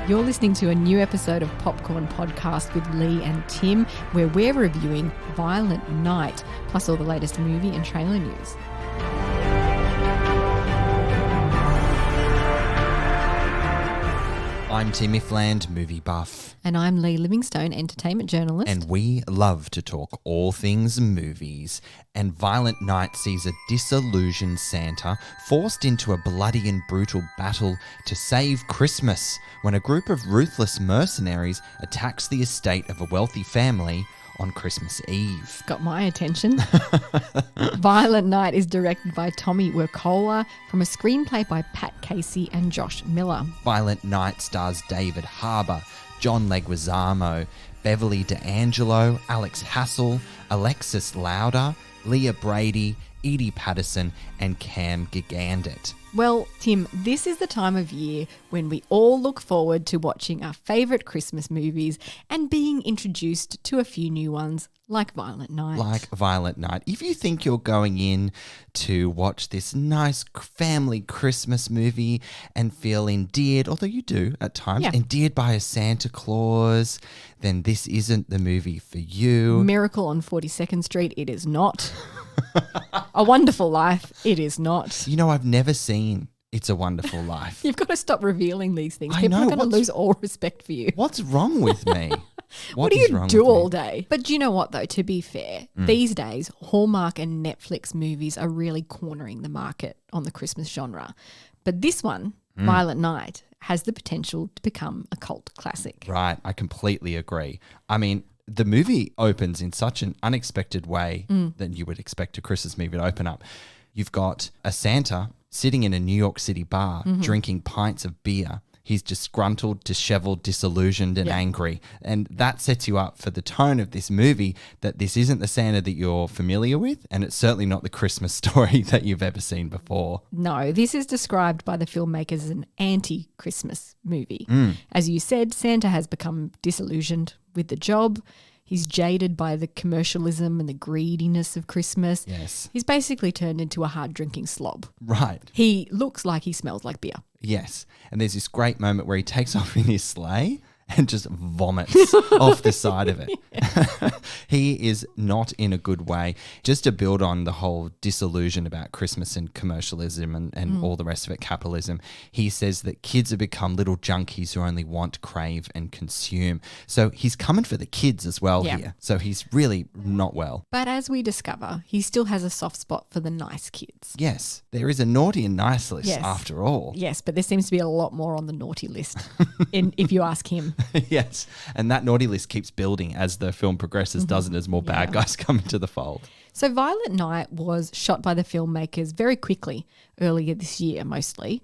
You're listening to a new episode of Popcorn Podcast with Leigh and Tim, where we're reviewing Violent Night, plus all the latest movie and trailer news. I'm Tim Ifland, movie buff. And I'm Leigh Livingstone, entertainment journalist. And we love to talk all things movies. And Violent Night sees a disillusioned Santa forced into a bloody and brutal battle to save Christmas when a group of ruthless mercenaries attacks the estate of a wealthy family on Christmas Eve. Got my attention. Violent Night is directed by Tommy Wirkola from a screenplay by Pat Casey and Josh Miller. Violent Night stars David Harbour, John Leguizamo, Beverly D'Angelo, Alex Hassel, Alexis Louder, Leah Brady, Edie Patterson, and Cam Gigandit. Well, Tim, this is the time of year when we all look forward to watching our favourite Christmas movies and being introduced to a few new ones like Violent Night. If you think you're going in to watch this nice family Christmas movie and feel endeared, although you do at times, endeared by a Santa Claus, then this isn't the movie for you. Miracle on 42nd Street, it is not. A Wonderful Life, it is not. You know, I've never seen It's a Wonderful Life. You've got to stop revealing these things. I People know, are going to lose all respect for you. What's wrong with me? What do you do all day? But do you know what, though? To be fair, these days, Hallmark and Netflix movies are really cornering the market on the Christmas genre. But this one, Violent Night, has the potential to become a cult classic. Right. I completely agree. I mean, the movie opens in such an unexpected way that you would expect a Christmas movie to open up. You've got a Santa sitting in a New York City bar drinking pints of beer. He's disgruntled, disheveled, disillusioned, and angry. And that sets you up for the tone of this movie, that this isn't the Santa that you're familiar with, and it's certainly not the Christmas story that you've ever seen before. No, this is described by the filmmakers as an anti-Christmas movie. As you said, Santa has become disillusioned with the job. He's jaded by the commercialism and the greediness of Christmas. Yes. He's basically turned into a hard-drinking slob. Right. He looks like he smells like beer. Yes. And there's this great moment where he takes off in his sleigh and just vomits off the side of it. He is not in a good way. Just to build on the whole disillusion about Christmas and commercialism and all the rest of it, capitalism, he says that kids have become little junkies who only want, crave and consume. So he's coming for the kids as well here. So he's really not well. But as we discover, he still has a soft spot for the nice kids. Yes, there is a naughty and nice list after all. Yes, but there seems to be a lot more on the naughty list if you ask him. Yes, and that naughty list keeps building as the film progresses, doesn't it, as more bad guys come into the fold. So Violent Night was shot by the filmmakers very quickly earlier this year, mostly,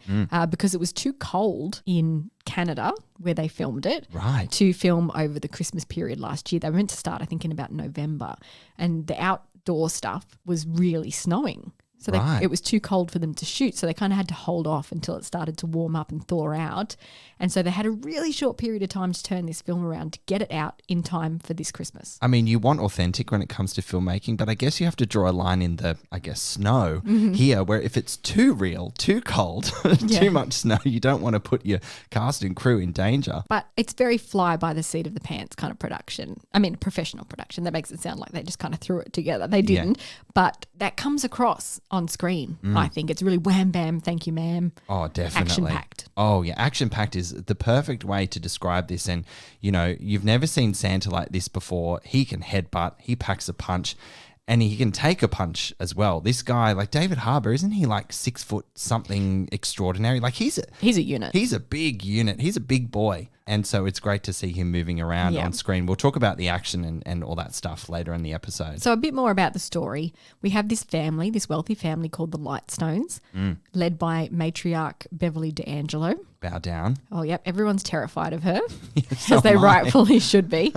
because it was too cold in Canada where they filmed it to film over the Christmas period last year. They were meant to start, I think, in about November, and the outdoor stuff was really snowing. So it was too cold for them to shoot. So they kind of had to hold off until it started to warm up and thaw out. And so they had a really short period of time to turn this film around to get it out in time for this Christmas. I mean, you want authentic when it comes to filmmaking, but I guess you have to draw a line in the, snow here, where if it's too real, too cold, too much snow, you don't want to put your cast and crew in danger. But it's very fly by the seat of the pants kind of production. I mean, professional production. That makes it sound like they just kind of threw it together. They didn't. But that comes across on screen, I think. It's really wham, bam, thank you, ma'am. Oh, definitely. Action-packed. Oh, yeah. Action-packed is the perfect way to describe this. And, you've never seen Santa like this before. He can headbutt. He packs a punch. And he can take a punch as well. This guy, like David Harbour, isn't he like 6 foot something extraordinary? Like he's a unit. He's a big unit. He's a big boy. And so it's great to see him moving around on screen. We'll talk about the action and all that stuff later in the episode. So a bit more about the story. We have this family, this wealthy family called the Lightstones, led by matriarch Beverly D'Angelo. Bow down. Oh, yep. Everyone's terrified of her, So as they am I. rightfully should be.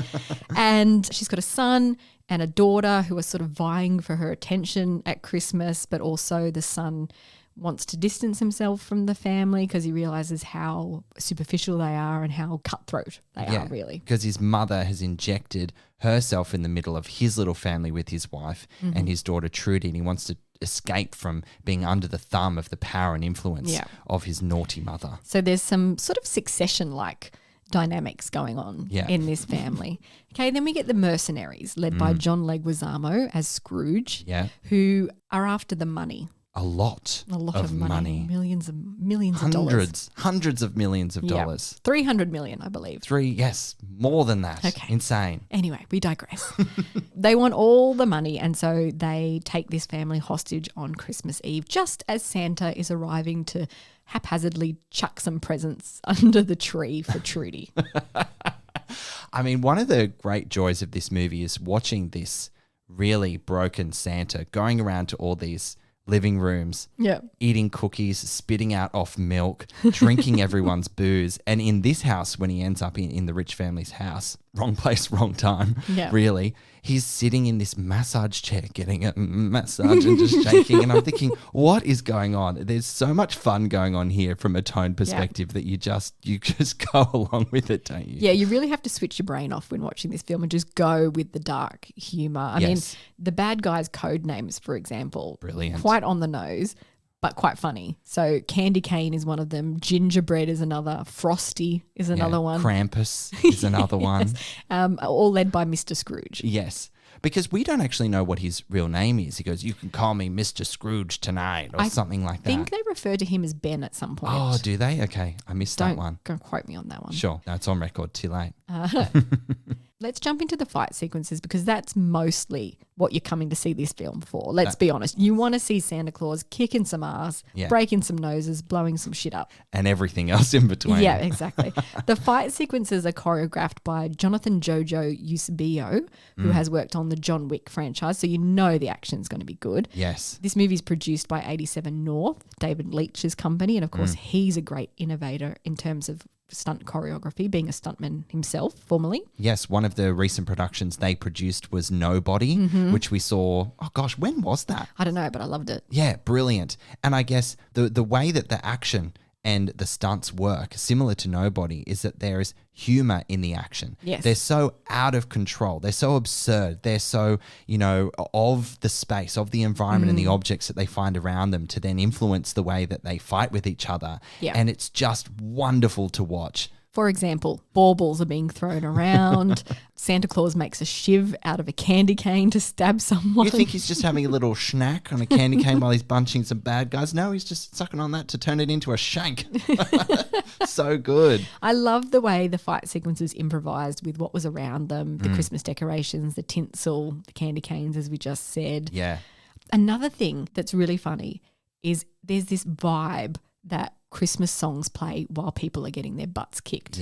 And she's got a son and a daughter who are sort of vying for her attention at Christmas, but also the son wants to distance himself from the family because he realizes how superficial they are and how cutthroat they are, really. Because his mother has injected herself in the middle of his little family with his wife and his daughter Trudy, and he wants to escape from being under the thumb of the power and influence of his naughty mother. So there's some sort of Succession-like dynamics going on in this family. Okay, then we get the mercenaries led by John Leguizamo as Scrooge, who are after the money. A lot of money. Millions of dollars. Hundreds of millions of dollars. 300 million, I believe. More than that. Okay. Insane. Anyway, we digress. They want all the money, and so they take this family hostage on Christmas Eve, just as Santa is arriving to haphazardly chuck some presents under the tree for Trudy. I mean, one of the great joys of this movie is watching this really broken Santa going around to all these living rooms, eating cookies, spitting out off milk, drinking everyone's booze. And in this house, when he ends up in the rich family's house, wrong place, wrong time, really, he's sitting in this massage chair getting a massage and just shaking. And I'm thinking, what is going on? There's so much fun going on here from a tone perspective that you just go along with it, don't you? Yeah, you really have to switch your brain off when watching this film and just go with the dark humour. I mean, the bad guys' code names, for example, brilliant, quite on the nose, but quite funny. So Candy Cane is one of them. Gingerbread is another. Frosty is another one. Krampus is another one. All led by Mr. Scrooge. Yes. Because we don't actually know what his real name is. He goes, "You can call me Mr. Scrooge tonight," or something like that. I think they refer to him as Ben at some point. Oh, do they? Okay. I missed that one. Don't quote me on that one. Sure. No, it's on record. Too late. Let's jump into the fight sequences because that's mostly what you're coming to see this film for. Let's be honest. You want to see Santa Claus kicking some ass, breaking some noses, blowing some shit up. And everything else in between. Yeah, exactly. The fight sequences are choreographed by Jonathan Jojo Eusebio, who has worked on the John Wick franchise, so you know the action's going to be good. Yes. This movie is produced by 87 North, David Leitch's company, and of course he's a great innovator in terms of stunt choreography, being a stuntman himself formerly. Yes, one of the recent productions they produced was Nobody, which we saw, when was that? I don't know, but I loved it. Yeah, brilliant. And I guess the way that the action and the stunts work, similar to Nobody, is that there is humor in the action. Yes. They're so out of control. They're so absurd. They're so, of the space, of the environment and the objects that they find around them to then influence the way that they fight with each other. Yeah. And it's just wonderful to watch. For example, baubles are being thrown around. Santa Claus makes a shiv out of a candy cane to stab someone. You think he's just having a little schnack on a candy cane while he's bunching some bad guys? No, he's just sucking on that to turn it into a shank. So good. I love the way the fight sequences improvised with what was around them, the Christmas decorations, the tinsel, the candy canes, as we just said. Yeah. Another thing that's really funny is there's this vibe that Christmas songs play while people are getting their butts kicked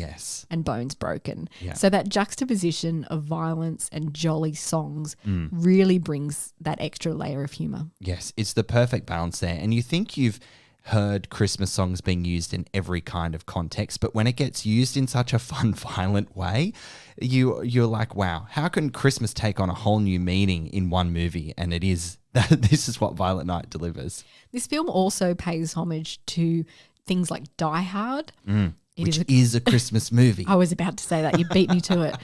and bones broken. Yeah. So that juxtaposition of violence and jolly songs really brings that extra layer of humour. Yes, it's the perfect balance there. And you think you've heard Christmas songs being used in every kind of context, but when it gets used in such a fun, violent way, you're like, wow, how can Christmas take on a whole new meaning in one movie? And it is this is what Violent Night delivers. This film also pays homage to things like Die Hard. Which is a Christmas movie. I was about to say that. You beat me to it.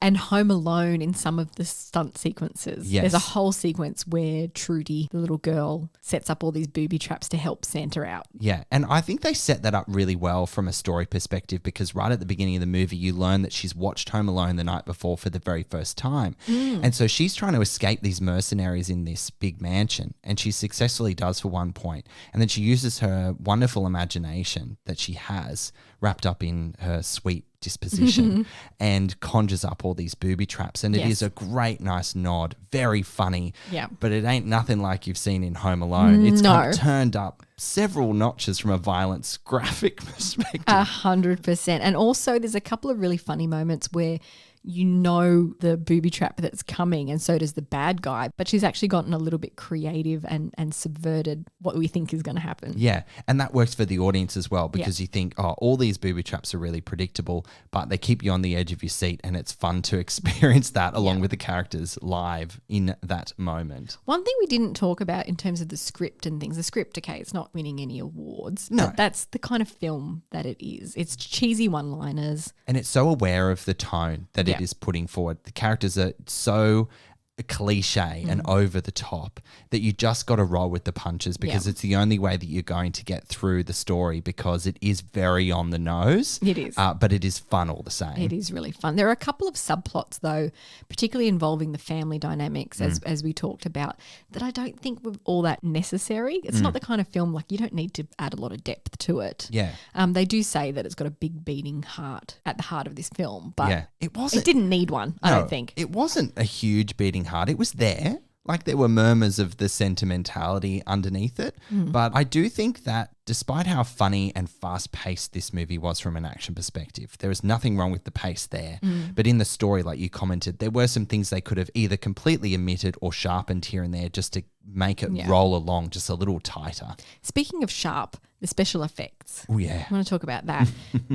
And Home Alone in some of the stunt sequences. Yes. There's a whole sequence where Trudy, the little girl, sets up all these booby traps to help Santa out. Yeah, and I think they set that up really well from a story perspective because right at the beginning of the movie, you learn that she's watched Home Alone the night before for the very first time. And so she's trying to escape these mercenaries in this big mansion, and she successfully does for one point. And then she uses her wonderful imagination that she has wrapped up in her sweet disposition and conjures up all these booby traps. And it is a great, nice nod, very funny. Yeah. But it ain't nothing like you've seen in Home Alone. It's kind of turned up several notches from a violence graphic perspective. 100%. And also there's a couple of really funny moments where you know the booby trap that's coming, and so does the bad guy. But she's actually gotten a little bit creative and subverted what we think is going to happen. Yeah, and that works for the audience as well because you think, all these booby traps are really predictable, but they keep you on the edge of your seat, and it's fun to experience that along with the characters live in that moment. One thing we didn't talk about in terms of the script and things, the script, okay, it's not winning any awards. No. But that's the kind of film that it is. It's cheesy one-liners. And it's so aware of the tone that it is putting forward. The characters are so cliche and over the top that you just got to roll with the punches because it's the only way that you're going to get through the story because it is very on the nose. It is. But it is fun all the same. It is really fun. There are a couple of subplots, though, particularly involving the family dynamics, as we talked about, that I don't think were all that necessary. It's not the kind of film, like, you don't need to add a lot of depth to it. Yeah. They do say that it's got a big beating heart at the heart of this film, but it didn't need one, I don't think. It wasn't a huge beating heart. It was there. Like there were murmurs of the sentimentality underneath it. But I do think that despite how funny and fast-paced this movie was from an action perspective, there was nothing wrong with the pace there. But in the story, like you commented, there were some things they could have either completely omitted or sharpened here and there just to make it roll along just a little tighter. Speaking of sharp, the special effects. Oh, yeah. I want to talk about that.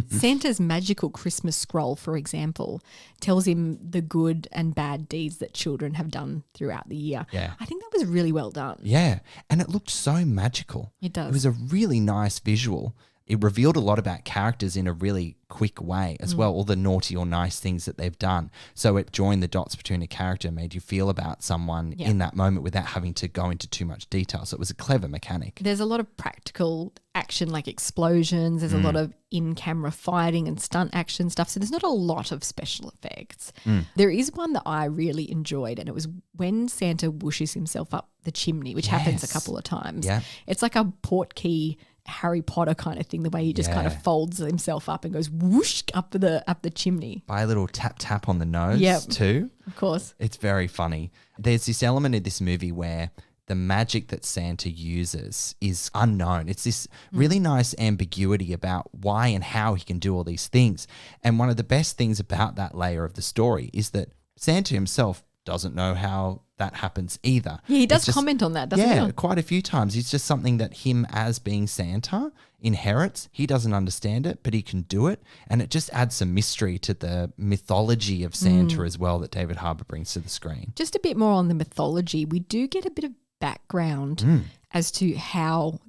Santa's magical Christmas scroll, for example, tells him the good and bad deeds that children have done throughout the year. Yeah. I think that was really well done. Yeah. And it looked so magical. It does. It was a really nice visual. It revealed a lot about characters in a really quick way as well, all the naughty or nice things that they've done. So it joined the dots between a character, made you feel about someone in that moment without having to go into too much detail. So it was a clever mechanic. There's a lot of practical action, like explosions. There's a lot of in-camera fighting and stunt action stuff. So there's not a lot of special effects. There is one that I really enjoyed, and it was when Santa whooshes himself up the chimney, which happens a couple of times. Yeah. It's like a portkey Harry Potter kind of thing, the way he just kind of folds himself up and goes whoosh up the chimney. By a little tap on the nose too. Of course. It's very funny. There's this element in this movie where the magic that Santa uses is unknown. It's this really nice ambiguity about why and how he can do all these things. And one of the best things about that layer of the story is that Santa himself doesn't know how that happens either. Yeah, he does comment on that, doesn't he? Yeah, quite a few times. It's just something that him as being Santa inherits. He doesn't understand it, but he can do it. And it just adds some mystery to the mythology of Santa as well that David Harbour brings to the screen. Just a bit more on the mythology. We do get a bit of background as to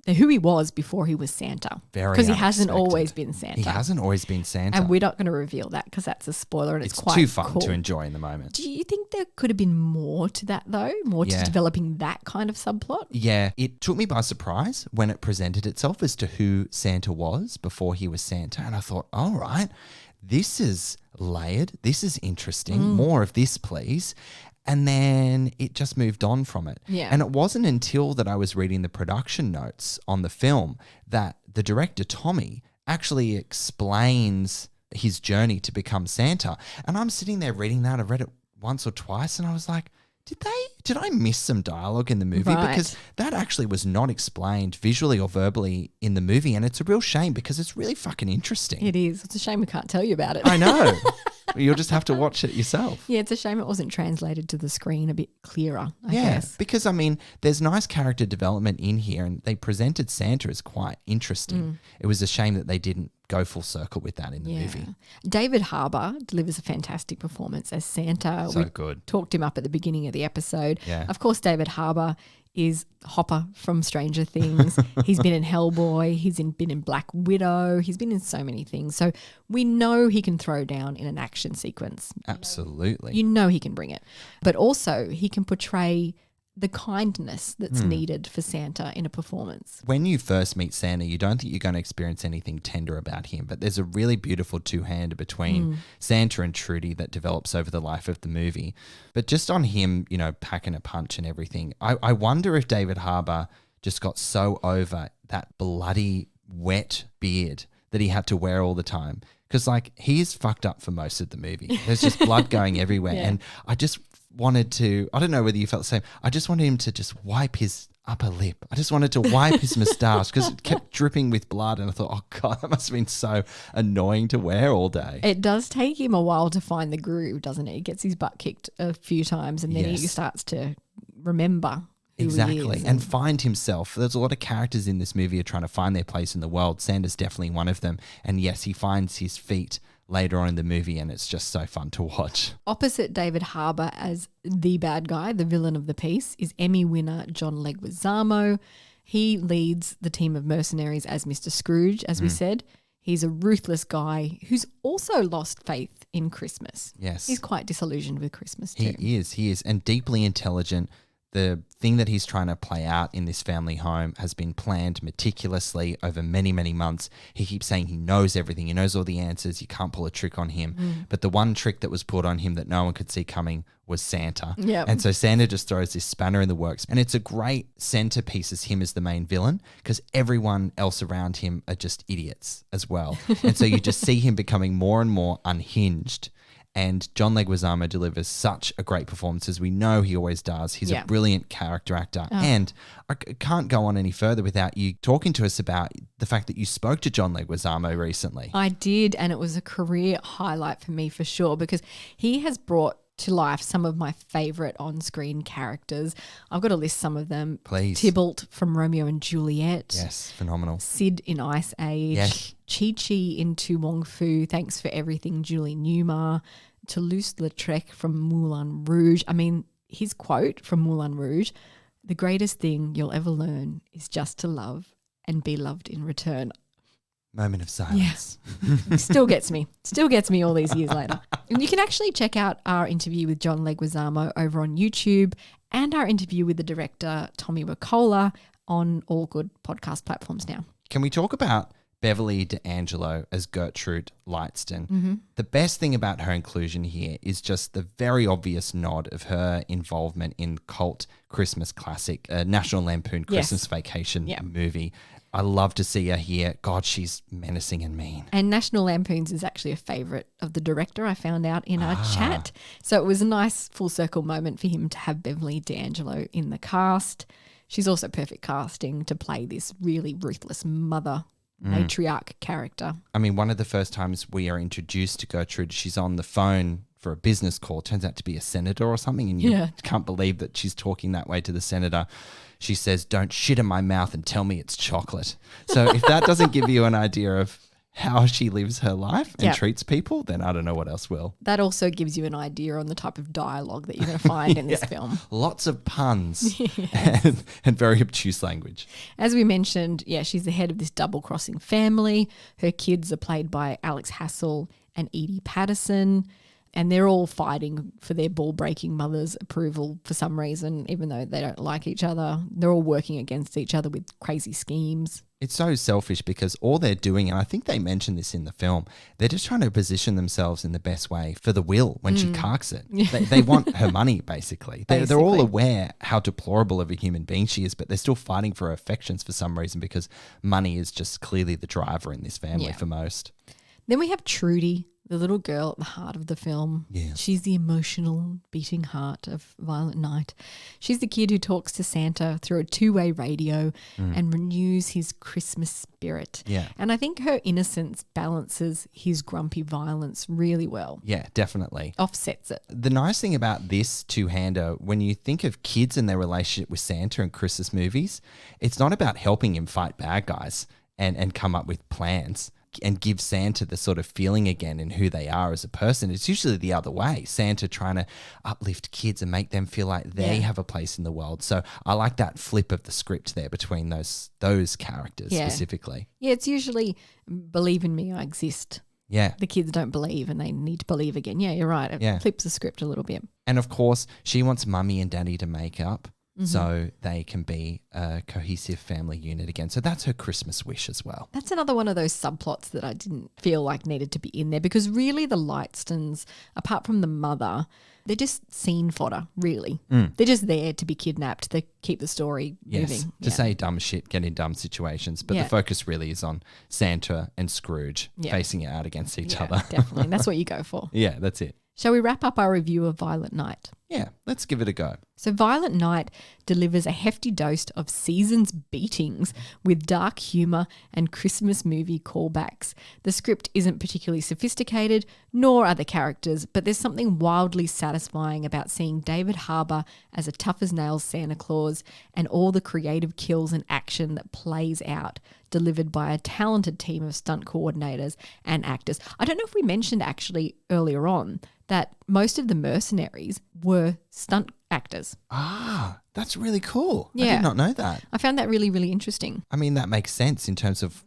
who he was before he was Santa. Very because he hasn't unexpected. always been Santa. He hasn't always been Santa. And we're not going to reveal that because that's a spoiler and it's quite too fun cool to enjoy in the moment. Do you think there could have been more to that though? More to developing that kind of subplot? Yeah, it took me by surprise when it presented itself as to who Santa was before he was Santa. And I thought, all right, this is layered. This is interesting. More of this, please. And then it just moved on from it. Yeah. And it wasn't until that I was reading the production notes on the film that the director, Tommy, actually explains his journey to become Santa. And I'm sitting there reading that. I've read it once or twice and I was like, did I miss some dialogue in the movie? Right. Because that actually was not explained visually or verbally in the movie. And it's a real shame because it's really fucking interesting. It is. It's a shame we can't tell you about it. I know. You'll just have to watch it yourself. Yeah, it's a shame it wasn't translated to the screen a bit clearer, I guess. Because, I mean, there's nice character development in here and they presented Santa as quite interesting. It was a shame that they didn't go full circle with that in the movie. David Harbour delivers a fantastic performance as Santa. So good. Talked him up at the beginning of the episode. Yeah. Of course, David Harbour is Hopper from Stranger Things. He's been in Hellboy. Been in Black Widow. He's been in so many things. So we know he can throw down in an action sequence. Absolutely. You know he can bring it. But also he can portray the kindness that's needed for Santa in a performance. When you first meet Santa, you don't think you're going to experience anything tender about him, but there's a really beautiful two-hander between Santa and Trudy that develops over the life of the movie. But just on him, packing a punch and everything, I wonder if David Harbour just got so over that bloody wet beard that he had to wear all the time. Because, he's fucked up for most of the movie. There's just blood going everywhere. Yeah. And I just wanted to, I don't know whether you felt the same, I just wanted him to just wipe his upper lip. I just wanted to wipe his moustache because it kept dripping with blood. And I thought, oh God, that must have been so annoying to wear all day. It does take him a while to find the groove, doesn't it? He gets his butt kicked a few times and then he starts to remember who he is. And find himself. There's a lot of characters in this movie are trying to find their place in the world. Santa's definitely one of them. And yes, he finds his feet later on in the movie and it's just so fun to watch. Opposite David Harbour as the bad guy, the villain of the piece, is Emmy winner John Leguizamo. He leads the team of mercenaries as Mr. Scrooge, as we said. He's a ruthless guy who's also lost faith in Christmas. Yes. He's quite disillusioned with Christmas too. He is, and deeply intelligent. The thing that he's trying to play out in this family home has been planned meticulously over many, many months. He keeps saying he knows everything. He knows all the answers. You can't pull a trick on him. But the one trick that was put on him that no one could see coming was Santa. Yep. And so Santa just throws this spanner in the works. And it's a great centerpiece as him as the main villain because everyone else around him are just idiots as well. And so you just see him becoming more and more unhinged. And John Leguizamo delivers such a great performance, as we know he always does. He's a brilliant character actor. And I can't go on any further without you talking to us about the fact that you spoke to John Leguizamo recently. I did, and it was a career highlight for me for sure because he has brought to life some of my favourite on-screen characters. I've got to list some of them. Please. Tybalt from Romeo and Juliet. Yes, phenomenal. Sid in Ice Age. Yes. Chi-Chi in Tu Wong Fu. Thanks for Everything, Julie Newmar. Toulouse-Lautrec from Moulin Rouge. I mean, his quote from Moulin Rouge, "The greatest thing you'll ever learn is just to love and be loved in return." Moment of silence. Yeah. Still gets me all these years later. And you can actually check out our interview with John Leguizamo over on YouTube and our interview with the director Tommy Wirkola on all good podcast platforms now. Can we talk about Beverly D'Angelo as Gertrude Lightston? The best thing about her inclusion here is just the very obvious nod of her involvement in cult Christmas classic, National Lampoon Christmas Vacation movie. I love to see her here. God, she's menacing and mean. And National Lampoons is actually a favourite of the director, I found out in our chat. So it was a nice full circle moment for him to have Beverly D'Angelo in the cast. She's also perfect casting to play this really ruthless mother matriarch character. I mean, one of the first times we are introduced to Gertrude, she's on the phone for a business call. Turns out to be a senator or something, and you can't believe that she's talking that way to the senator. She says, "Don't shit in my mouth and tell me it's chocolate." So if that doesn't give you an idea of how she lives her life and treats people, then I don't know what else will. That also gives you an idea on the type of dialogue that you're going to find in this film. Lots of puns and very obtuse language. As we mentioned, she's the head of this double-crossing family. Her kids are played by Alex Hassel and Edie Patterson, and they're all fighting for their ball-breaking mother's approval for some reason, even though they don't like each other. They're all working against each other with crazy schemes. It's so selfish because all they're doing, and I think they mentioned this in the film, they're just trying to position themselves in the best way for the will when she carks it. They want her money, basically. They're all aware how deplorable of a human being she is, but they're still fighting for her affections for some reason because money is just clearly the driver in this family for most. Then we have Trudy, the little girl at the heart of the film. Yes. She's the emotional beating heart of Violent Night. She's the kid who talks to Santa through a two-way radio and renews his Christmas spirit. Yeah. And I think her innocence balances his grumpy violence really well. Yeah, definitely. Offsets it. The nice thing about this two-hander, when you think of kids and their relationship with Santa and Christmas movies, it's not about helping him fight bad guys and come up with plans and give Santa the sort of feeling again in who they are as a person. It's usually the other way. Santa trying to uplift kids and make them feel like they have a place in the world. So I like that flip of the script there between those characters specifically. Yeah, it's usually believe in me, I exist. Yeah. The kids don't believe and they need to believe again. Yeah, you're right. It flips the script a little bit. And of course, she wants mummy and daddy to make up. So they can be a cohesive family unit again. So that's her Christmas wish as well. That's another one of those subplots that I didn't feel like needed to be in there because really the Lightstons, apart from the mother, they're just scene fodder, really. They're just there to be kidnapped, to keep the story moving. To say dumb shit, get in dumb situations. But the focus really is on Santa and Scrooge facing it out against each other. Definitely. That's what you go for. Yeah, that's it. Shall we wrap up our review of Violent Night? Yeah, let's give it a go. So Violent Night delivers a hefty dose of season's beatings with dark humour and Christmas movie callbacks. The script isn't particularly sophisticated, nor are the characters, but there's something wildly satisfying about seeing David Harbour as a tough-as-nails Santa Claus and all the creative kills and action that plays out, delivered by a talented team of stunt coordinators and actors. I don't know if we mentioned actually earlier on that most of the mercenaries were stunt actors. Ah, that's really cool. Yeah. I did not know that. I found that really, really interesting. I mean, that makes sense in terms of,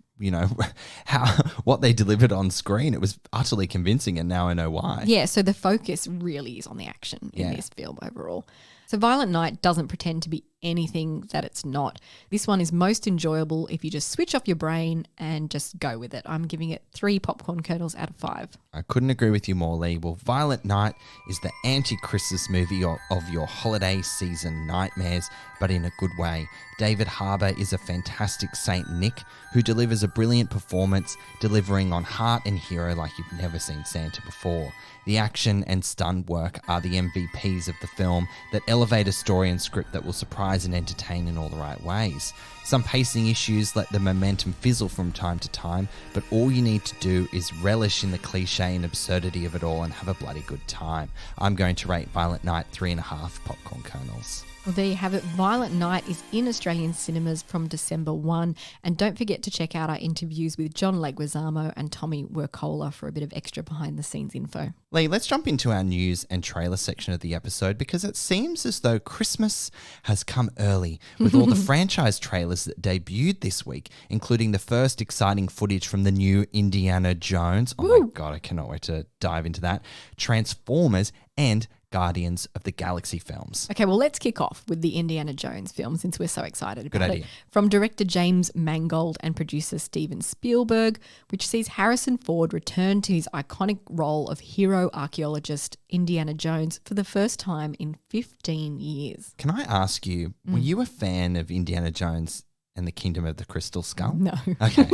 how what they delivered on screen. It was utterly convincing, and now I know why. Yeah, so the focus really is on the action in this film overall. So Violent Night doesn't pretend to be anything that it's not. This one is most enjoyable if you just switch off your brain and just go with it. I'm giving it 3 popcorn kernels out of 5. I couldn't agree with you more, Lee. Well, Violent Night is the anti-Christmas movie of your holiday season nightmares, but in a good way. David Harbour is a fantastic Saint Nick who delivers a brilliant performance, delivering on heart and hero like you've never seen Santa before. The action and stunt work are the MVPs of the film that elevate a story and script that will surprise and entertain in all the right ways. Some pacing issues let the momentum fizzle from time to time, but all you need to do is relish in the cliche and absurdity of it all and have a bloody good time. I'm going to rate Violent Night 3.5 popcorn kernels. Well, there you have it. Violent Night is in Australian cinemas from December 1. And don't forget to check out our interviews with John Leguizamo and Tommy Wirkola for a bit of extra behind-the-scenes info. Lee, let's jump into our news and trailer section of the episode because it seems as though Christmas has come early with all the franchise trailers that debuted this week, including the first exciting footage from the new Indiana Jones. Oh my God, I cannot wait to dive into that. Transformers and Guardians of the Galaxy films. Okay, well, let's kick off with the Indiana Jones film since we're so excited about Good idea. it. From director James Mangold and producer Steven Spielberg, which sees Harrison Ford return to his iconic role of hero archaeologist Indiana Jones for the first time in 15 years. Can I ask you, were you a fan of Indiana Jones and the Kingdom of the Crystal Skull? No. Okay.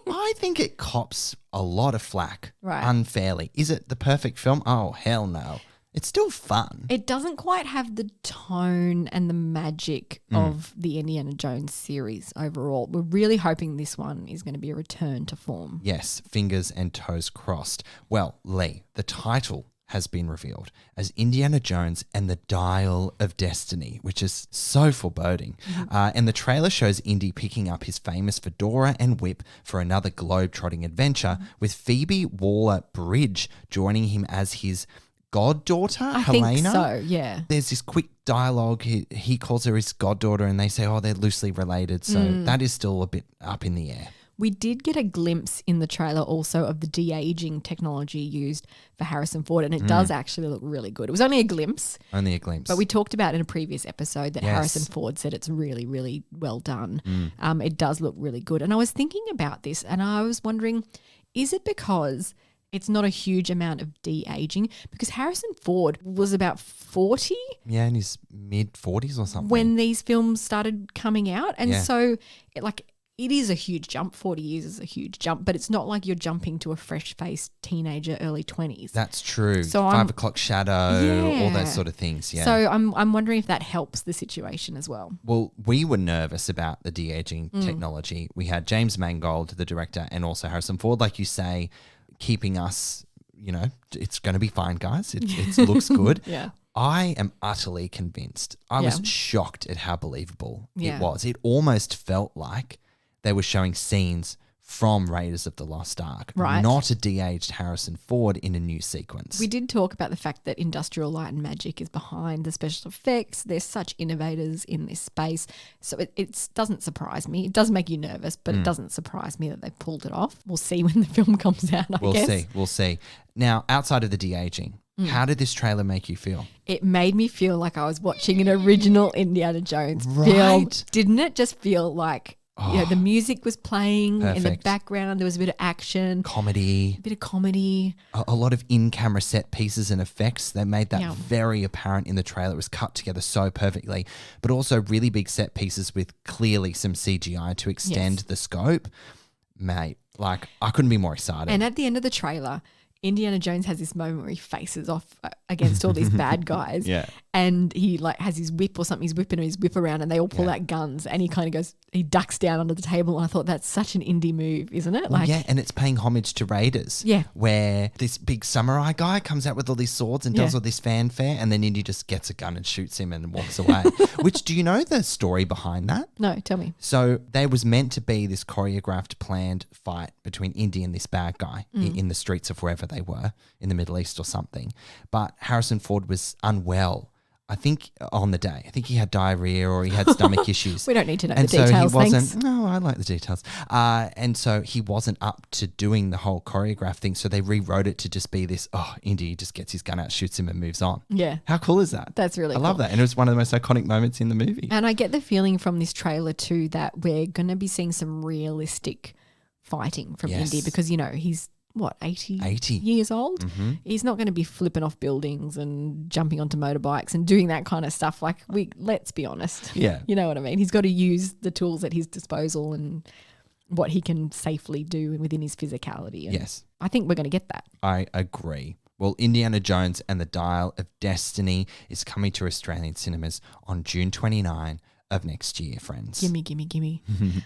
I think it cops a lot of flack unfairly. Is it the perfect film? Oh, hell no. It's still fun. It doesn't quite have the tone and the magic of the Indiana Jones series overall. We're really hoping this one is going to be a return to form. Yes, fingers and toes crossed. Well, Lee, the title has been revealed as Indiana Jones and the Dial of Destiny, which is so foreboding. And the trailer shows Indy picking up his famous fedora and whip for another globe-trotting adventure, with Phoebe Waller-Bridge joining him as his goddaughter, I Helena. think so, yeah. There's this quick dialogue. He calls her his goddaughter and they say, oh, they're loosely related. So that is still a bit up in the air. We did get a glimpse in the trailer also of the de-aging technology used for Harrison Ford, and it does actually look really good. It was only a glimpse. Only a glimpse. But we talked about in a previous episode that Harrison Ford said it's really, really well done. It does look really good. And I was thinking about this and I was wondering, is it because it's not a huge amount of de-aging? Because Harrison Ford was about 40. Yeah, in his mid-40s or something. When these films started coming out. And so it is a huge jump. 40 years is a huge jump, but it's not like you're jumping to a fresh-faced teenager, early 20s. That's true. So 5 o'clock shadow, all those sort of things, yeah. So I'm wondering if that helps the situation as well. Well, we were nervous about the de-aging technology. We had James Mangold, the director, and also Harrison Ford, like you say, keeping us, it's going to be fine, guys. It looks good. Yeah. I am utterly convinced. I was shocked at how believable it was. It almost felt like they were showing scenes from Raiders of the Lost Ark, not a de-aged Harrison Ford in a new sequence. We did talk about the fact that Industrial Light and Magic is behind the special effects. They're such innovators in this space. So it doesn't surprise me. It does make you nervous, but it doesn't surprise me that they pulled it off. We'll see when the film comes out, I guess. We'll see. Now, outside of the de-aging, how did this trailer make you feel? It made me feel like I was watching an original Indiana Jones film. Didn't it just feel like... the music was playing in the background. There was a bit of action. Comedy. A bit of comedy. A lot of in-camera set pieces and effects. They made that very apparent in the trailer. It was cut together so perfectly. But also really big set pieces with clearly some CGI to extend the scope. Mate, I couldn't be more excited. And at the end of the trailer, Indiana Jones has this moment where he faces off against all these bad guys. And he has his whip or something. He's whipping his whip around and they all pull out guns and he kind of goes, he ducks down under the table. And I thought that's such an indie move, isn't it? And it's paying homage to Raiders. Yeah. Where this big samurai guy comes out with all these swords and does all this fanfare and then Indy just gets a gun and shoots him and walks away. Which, do you know the story behind that? No, tell me. So there was meant to be this choreographed, planned fight between Indy and this bad guy in the streets of wherever they were, in the Middle East or something. But Harrison Ford was unwell I think on the day. I think he had diarrhea or he had stomach issues. We don't need to know and the details, so he wasn't, thanks. No, I like the details. And so he wasn't up to doing the whole choreograph thing. So they rewrote it to just be this, Indy just gets his gun out, shoots him and moves on. Yeah. How cool is that? That's really cool. cool. I love that. And it was one of the most iconic moments in the movie. And I get the feeling from this trailer too that we're going to be seeing some realistic fighting from Indy because, he's, 80 years old? Mm-hmm. He's not going to be flipping off buildings and jumping onto motorbikes and doing that kind of stuff. Let's be honest. Yeah. You know what I mean? He's got to use the tools at his disposal and what he can safely do within his physicality. And yes. I think we're going to get that. I agree. Well, Indiana Jones and the Dial of Destiny is coming to Australian cinemas on June 29 of next year, friends. Gimme.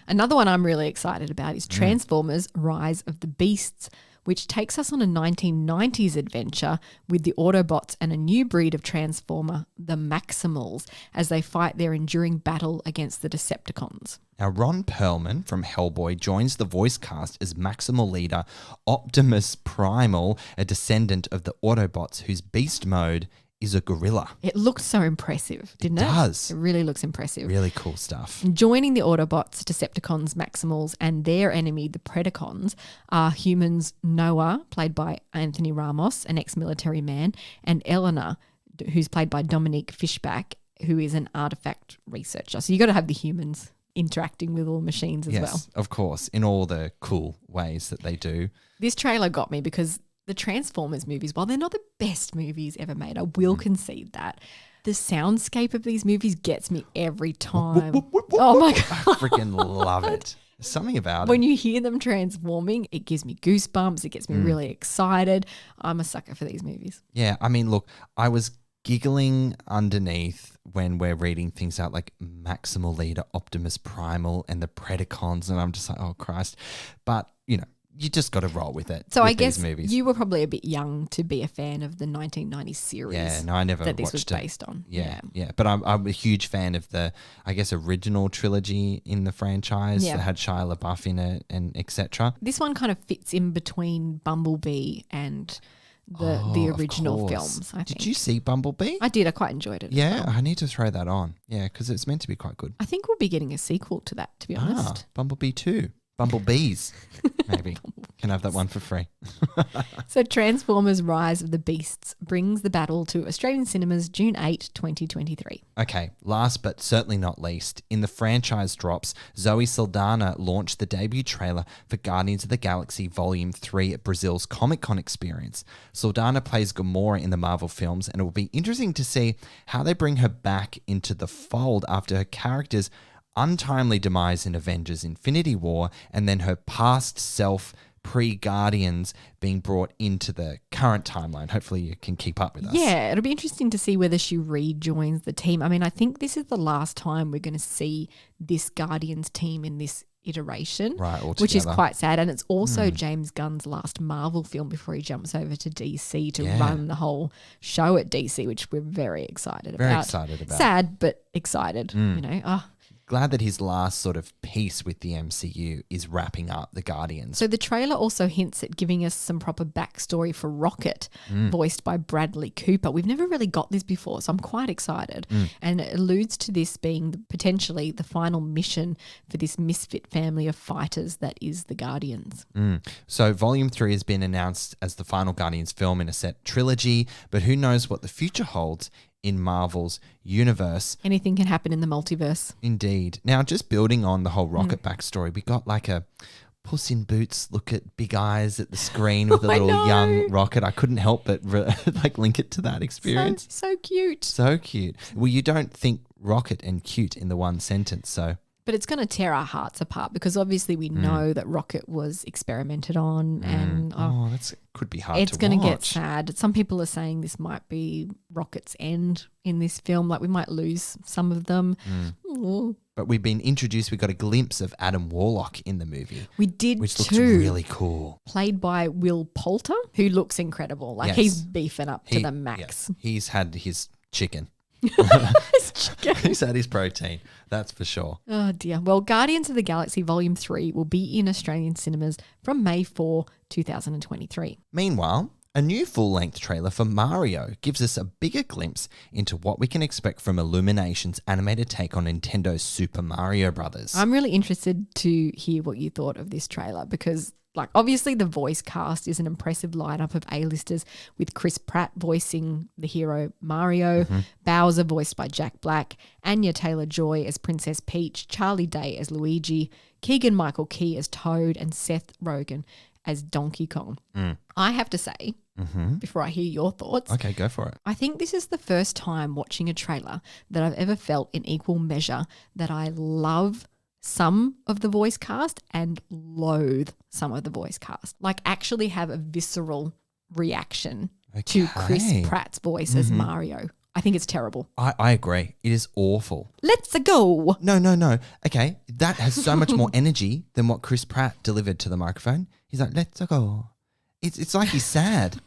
Another one I'm really excited about is Transformers Rise of the Beasts, which takes us on a 1990s adventure with the Autobots and a new breed of Transformer, the Maximals, as they fight their enduring battle against the Decepticons. Now, Ron Perlman from Hellboy joins the voice cast as Maximal leader Optimus Primal, a descendant of the Autobots whose beast mode is a gorilla. It looked so impressive, didn't it? It does. It really looks impressive. Really cool stuff. Joining the Autobots, Decepticons, Maximals, and their enemy, the Predacons, are humans Noah, played by Anthony Ramos, an ex-military man, and Eleanor, who's played by Dominique Fishback, who is an artifact researcher. So you got to have the humans interacting with all machines as well. Yes, of course, in all the cool ways that they do. This trailer got me because the Transformers movies, while they're not the best movies ever made, I will concede that, the soundscape of these movies gets me every time. Oh my God. I freaking love it. There's something about When it. you hear them transforming, it gives me goosebumps. It gets me really excited. I'm a sucker for these movies. Yeah, I mean, look, I was giggling underneath when we're reading things out like Maximal Leader, Optimus Primal, and the Predacons, and I'm just like, oh, Christ. But, you just got to roll with it. So with I guess these movies. you were probably a bit young to be a fan of the 1990s series. Yeah, no, I never that this watched was it. based on. Yeah. But I'm a huge fan of the, I guess, original trilogy in the franchise that had Shia LaBeouf in it and etc. This one kind of fits in between Bumblebee and the original films, I think. Did you see Bumblebee? I did. I quite enjoyed it. Yeah, as well. I need to throw that on. Yeah, because it's meant to be quite good. I think we'll be getting a sequel to that, to be honest. Bumblebee 2. Bumblebees, maybe. Can I have that one for free? So Transformers Rise of the Beasts brings the battle to Australian cinemas June 8, 2023. Okay, last but certainly not least, in the franchise drops, Zoe Saldana launched the debut trailer for Guardians of the Galaxy Volume 3 at Brazil's Comic-Con experience. Saldana plays Gamora in the Marvel films, and it will be interesting to see how they bring her back into the fold after her character's untimely demise in Avengers Infinity War and then her past self pre-Guardians being brought into the current timeline. Hopefully you can keep up with us. Yeah, it'll be interesting to see whether she rejoins the team. I mean, I think this is the last time we're going to see this Guardians team in this iteration, Right, altogether. which is quite sad. And it's also James Gunn's last Marvel film before he jumps over to DC to run the whole show at DC, which we're very excited about. Very excited about. Sad, but excited, Glad that his last sort of piece with the MCU is wrapping up the Guardians. So the trailer also hints at giving us some proper backstory for Rocket, voiced by Bradley Cooper. We've never really got this before, so I'm quite excited. And it alludes to this being potentially the final mission for this misfit family of fighters that is the Guardians. So Volume 3 has been announced as the final Guardians film in a set trilogy, but who knows what the future holds in Marvel's universe. Anything can happen in the multiverse. Indeed. Now, just building on the whole Rocket backstory, we got like a Puss in Boots look at big eyes at the screen with a little young Rocket. I couldn't help but link it to that experience. So cute. So cute. Well, you don't think Rocket and cute in the one sentence, so... But it's going to tear our hearts apart because obviously we know that Rocket was experimented on and that could be hard to watch. it's going to get sad. Some people are saying this might be Rocket's end in this film. Like we might lose some of them. But we've been introduced, we got a glimpse of Adam Warlock in the movie. We did which looks too. really cool. Played by Will Poulter, who looks incredible. Like he's beefing up to the max. Yeah. He's had his chicken. His chicken. He's had his protein, that's for sure. Oh dear. Well, Guardians of the Galaxy Volume 3 will be in Australian cinemas from May 4, 2023. Meanwhile, A new full-length trailer for Mario gives us a bigger glimpse into what we can expect from Illumination's animated take on Nintendo's Super Mario Brothers. I'm really interested to hear what you thought of this trailer because, like, obviously the voice cast is an impressive lineup of A-listers with Chris Pratt voicing the hero Mario, Bowser voiced by Jack Black, Anya Taylor-Joy as Princess Peach, Charlie Day as Luigi, Keegan-Michael Key as Toad, and Seth Rogen as Donkey Kong. I have to say, before I hear your thoughts. Okay, go for it. I think this is the first time watching a trailer that I've ever felt in equal measure that I love some of the voice cast and loathe some of the voice cast. Like actually have a visceral reaction to Chris Pratt's voice as Mario. I think it's terrible. I agree. It is awful. Let's go. No. Okay, that has so much more energy than what Chris Pratt delivered to the microphone. He's like, let's go. It's like he's sad.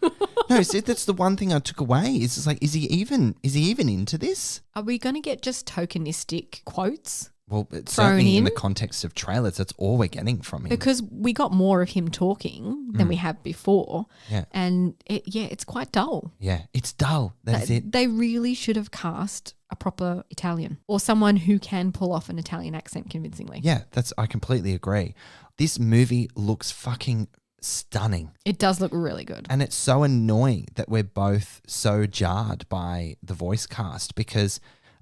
No, see, that's the one thing I took away. It's just like, is he even into this? Are we going to get just tokenistic quotes? Well, it's certainly in the context of trailers, that's all we're getting from him. Because we got more of him talking than we have before. Yeah. And it's quite dull. Yeah, it's dull. That's it. They really should have cast a proper Italian or someone who can pull off an Italian accent convincingly. Yeah, I completely agree. This movie looks fucking stunning. It does look really good. And it's so annoying that we're both so jarred by the voice cast because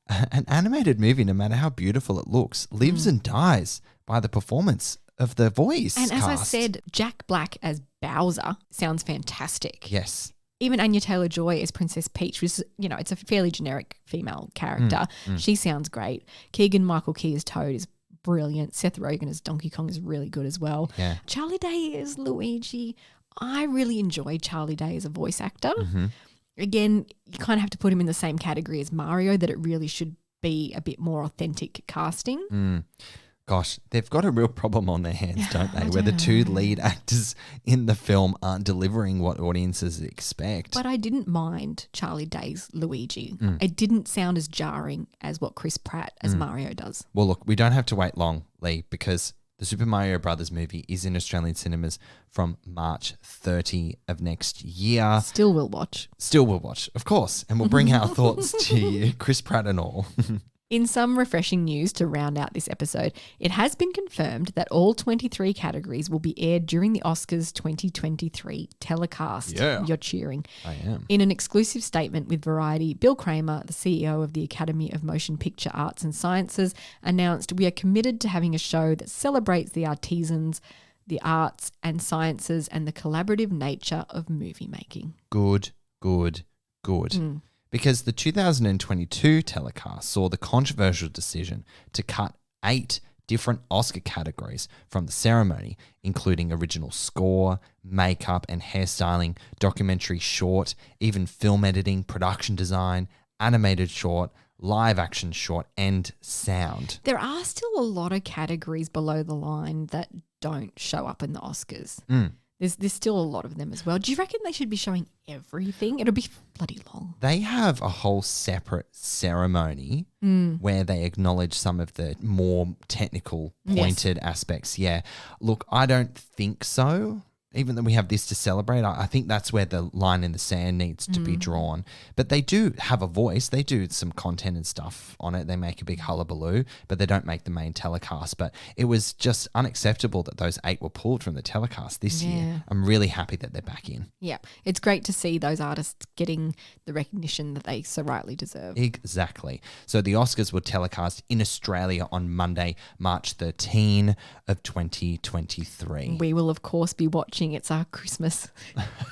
an animated movie, no matter how beautiful it looks, lives and dies by the performance of the voice And cast. as I said, Jack Black as Bowser sounds fantastic. Yes. Even Anya Taylor-Joy as Princess Peach, which is, it's a fairly generic female character. She sounds great. Keegan-Michael Key as Toad is brilliant. Seth Rogen as Donkey Kong is really good as well. Yeah. Charlie Day as Luigi. I really enjoyed Charlie Day as a voice actor. Again, you kind of have to put him in the same category as Mario, that it really should be a bit more authentic casting. Gosh, they've got a real problem on their hands, don't they? Where the two lead actors in the film aren't delivering what audiences expect. But I didn't mind Charlie Day's Luigi. It didn't sound as jarring as what Chris Pratt as Mario does. Well, look, we don't have to wait long, Leigh, because the Super Mario Brothers movie is in Australian cinemas from March 30 of next year. Still will watch, of course. And we'll bring our thoughts to you, Chris Pratt and all. In some refreshing news to round out this episode, it has been confirmed that all 23 categories will be aired during the Oscars 2023 telecast. Yeah. You're cheering. I am. In an exclusive statement with Variety, Bill Kramer, the CEO of the Academy of Motion Picture Arts and Sciences, announced, "We are committed to having a show that celebrates the artisans, the arts and sciences, and the collaborative nature of movie making." Good. Because the 2022 telecast saw the controversial decision to cut 8 different Oscar categories from the ceremony, including original score, makeup and hairstyling, documentary short, even film editing, production design, animated short, live action short, and sound. There are still a lot of categories below the line that don't show up in the Oscars. There's still a lot of them as well. Do you reckon they should be showing everything? It'll be bloody long. They have a whole separate ceremony where they acknowledge some of the more technical, pointed aspects. Yeah. Look, I don't think so. Even though we have this to celebrate, I think that's where the line in the sand needs to be drawn. But they do have a voice. They do some content and stuff on it. They make a big hullabaloo, but they don't make the main telecast. But it was just unacceptable that those 8 were pulled from the telecast this year. I'm really happy that they're back in. Yeah, it's great to see those artists getting the recognition that they so rightly deserve. Exactly. So the Oscars were telecast in Australia on Monday, March 13 of 2023. We will, of course, be watching. It's our Christmas.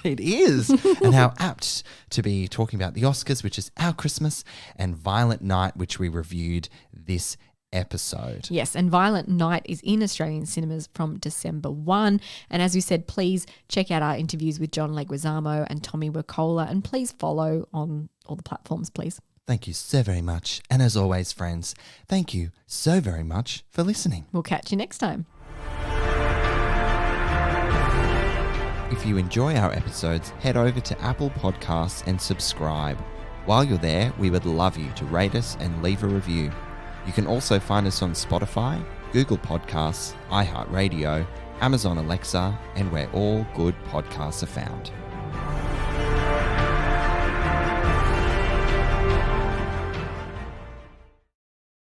It is. And how apt to be talking about the Oscars, which is our Christmas, and Violent Night, which we reviewed this episode. Yes, and Violent Night is in Australian cinemas from December 1. And as we said, please check out our interviews with John Leguizamo and Tommy Wirkola, and please follow on all the platforms, please. Thank you so very much. And as always, friends, thank you so very much for listening. We'll catch you next time. If you enjoy our episodes, head over to Apple Podcasts and subscribe. While you're there, we would love you to rate us and leave a review. You can also find us on Spotify, Google Podcasts, iHeartRadio, Amazon Alexa, and where all good podcasts are found.